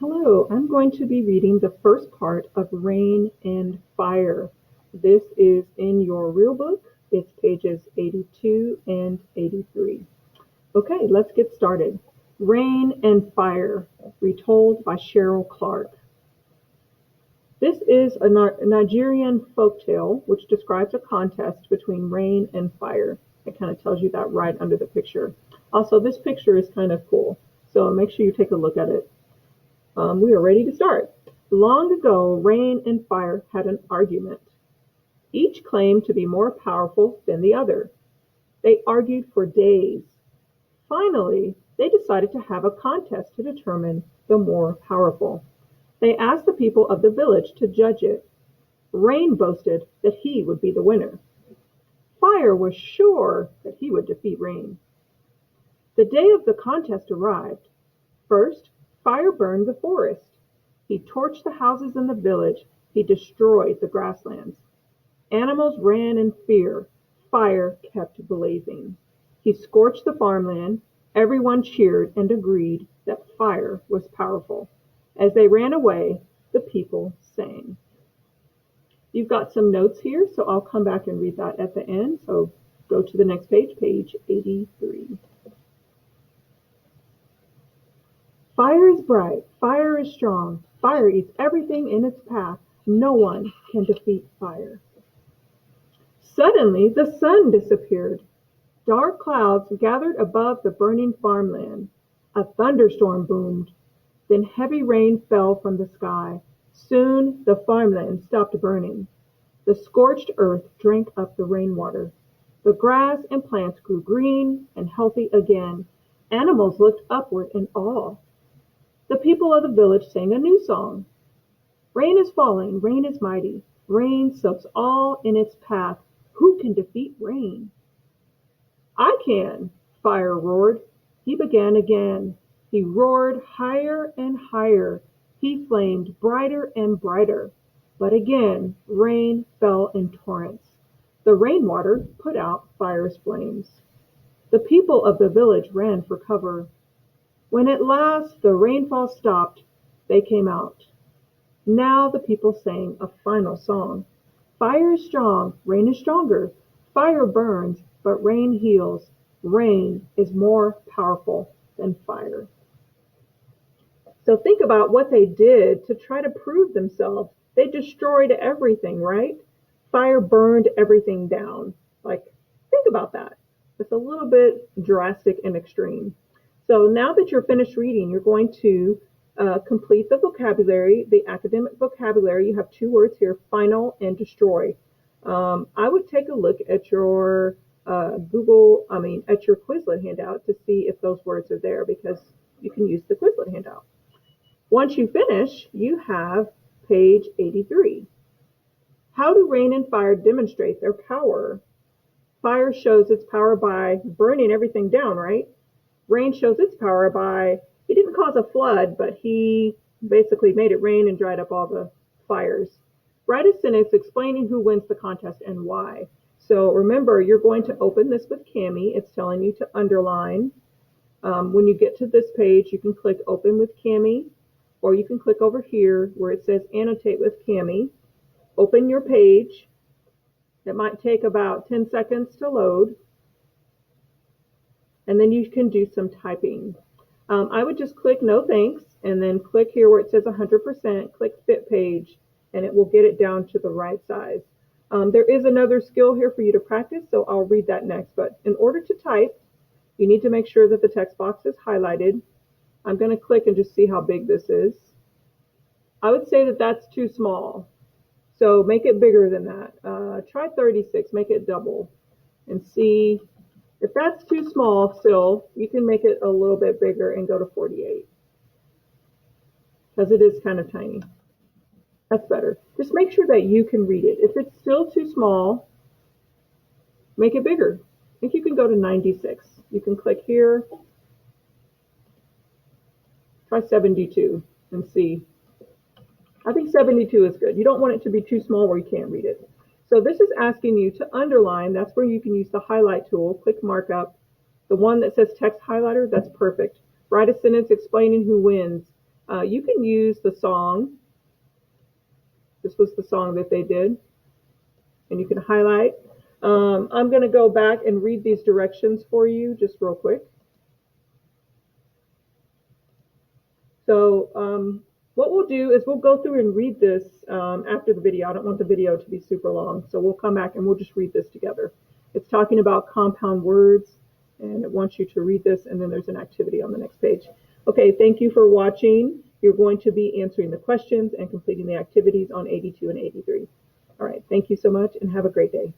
Hello, I'm going to be reading the first part of Rain and Fire. This is in your real book. It's pages 82 and 83. Okay, let's get started. Rain and Fire, retold by Cheryl Clark. This is a Nigerian folktale which describes a contest between rain and fire. It kind of tells you that right under the picture. Also, this picture is kind of cool, so make sure you take a look at it. We are ready to start. Long ago, rain and fire had an argument. Each claimed to be more powerful than the other. They argued for days. Finally, they decided to have a contest to determine the more powerful. They asked the people of the village to judge it. Rain boasted that he would be the winner. Fire was sure that he would defeat Rain. The day of the contest arrived. First, fire burned the forest. He torched the houses in the village. He destroyed the grasslands. Animals ran in fear. Fire kept blazing. He scorched the farmland. Everyone cheered and agreed that fire was powerful. As they ran away, the people sang. You've got some notes here, so I'll come back and read that at the end. So go to the next page, page 83. Fire is bright, fire is strong, fire eats everything in its path. No one can defeat fire. Suddenly, the sun disappeared. Dark clouds gathered above the burning farmland. A thunderstorm boomed. Then heavy rain fell from the sky. Soon the farmland stopped burning. The scorched earth drank up the rainwater. The grass and plants grew green and healthy again. Animals looked upward in awe. The people of the village sang a new song. Rain is falling, rain is mighty. Rain soaks all in its path. Who can defeat rain? I can, fire roared. He began again. He roared higher and higher. He flamed brighter and brighter. But again, rain fell in torrents. The rainwater put out fire's flames. The people of the village ran for cover. When at last the rainfall stopped, they came out. Now the people sang a final song. Fire is strong, rain is stronger. Fire burns, but rain heals. Rain is more powerful than fire. So think about what they did to try to prove themselves. They destroyed everything, right? Fire burned everything down. Like, think about that. It's a little bit drastic and extreme. So now that you're finished reading, you're going to complete the vocabulary, the academic vocabulary. You have two words here, final and destroy. I would take a look at your at your Quizlet handout to see if those words are there because you can use the Quizlet handout. Once you finish, you have page 83. How do rain and fire demonstrate their power? Fire shows its power by burning everything down, right? Rain shows its power by, he didn't cause a flood, but he basically made it rain and dried up all the fires. Write a sentence explaining who wins the contest and why. So remember, you're going to open this with Kami. It's telling you to underline. When you get to this page, you can click Open with Kami, or you can click over here where it says Annotate with Kami. Open your page. It might take about 10 seconds to load. And then you can do some typing. I would just click no thanks and then click here where it says 100%, click fit page, and it will get it down to the right size. There is another skill here for you to practice, so I'll read that next. But in order to type, you need to make sure that the text box is highlighted. I'm going to click and just see how big this is. I would say that that's too small. So make it bigger than that. Try 36, make it double, and see. If that's too small still, you can make it a little bit bigger and go to 48 because it is kind of tiny. That's better. Just make sure that you can read it. If it's still too small, make it bigger. I think you can go to 96. You can click here. Try 72 and see. I think 72 is good. You don't want it to be too small where you can't read it. So this is asking you to underline. That's where you can use the highlight tool. Click markup. The one that says text highlighter, that's perfect. Write a sentence explaining who wins. You can use the song. This was the song that they did, and you can highlight. I'm going to go back and read these directions for you just real quick. So what we'll do is we'll go through and read this after the video. I don't want the video to be super long, so we'll come back and we'll just read this together. It's talking about compound words, and it wants you to read this, and then there's an activity on the next page. Okay, thank you for watching. You're going to be answering the questions and completing the activities on 82 and 83. All right, thank you so much, and have a great day.